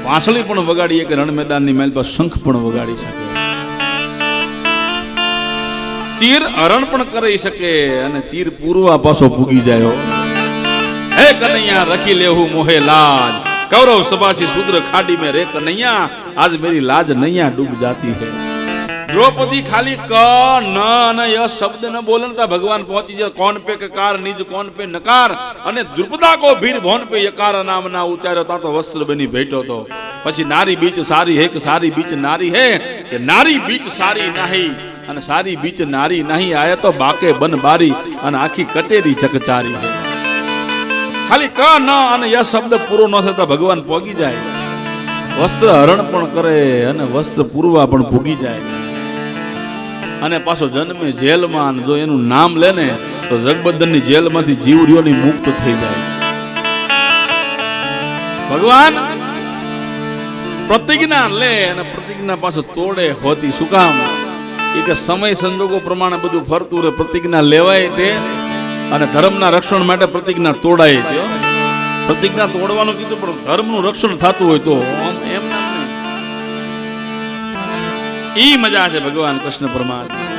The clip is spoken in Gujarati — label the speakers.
Speaker 1: વાંસળી પણ વગાડીએ કે રણ મેદાનની મહેલ પર શંખ પણ વગાડી શકે, ચીર હરણ પણ કરી શકે અને ચીર પૂર્વા પાછો પૂગી જાય. હે કનૈયા રખી લેવું મોહે લાજ, कौरव सभा से शूद्र खाड़ी में रे कन्हैया, आज मेरी लाज नैया डूब जाती है. द्रौपदी खाली क न न य शब्द न बोलता भगवान पहुंची जाए. कौन पे ककार निज कौन पे नकार, અને દ્રુપદા કો ભીર ભોન पे यकार नाम ना उचार्यो ता तो वस्त्र बनी भेटो तो. પછી નારી બીચ સારી હે કે સારી બીચ નારી હે કે નારી બીચ સારી નહીં, અને સારી બીચ નારી નહીં આયા તો બાકે બન બારી, અને આખી કચેરી ચકચારી હે. ખાલી ક ન અને ય શબ્દ પૂરો ન થતા ભગવાન પોગી જાય. વસ્ત્ર હરણ પણ કરે અને વસ્ત્ર પૂરવા પણ પૂગી જાય. અને પાછો જન્મે જેલમાં, જો એનું નામ લે ને તો જગબદ્દનની જેલમાંથી જીવરીઓની મુક્ત થઈ જાય. ભગવાન પ્રતિજ્ઞા લે અને પ્રતિજ્ઞા પાછો તોડે હોતી. શું કામ? એ કે સમય સંજોગો પ્રમાણે બધું ફરતું રહે. પ્રતિજ્ઞા લેવાય તે અને ધર્મના રક્ષણ માટે પ્રતિજ્ઞા તોડાય તે. પ્રતિજ્ઞા તોડવાનું કીધું પણ ધર્મનું રક્ષણ થતું હોય તો એમ ના ઈ મજા છે ભગવાન કૃષ્ણ પરમાત્મા.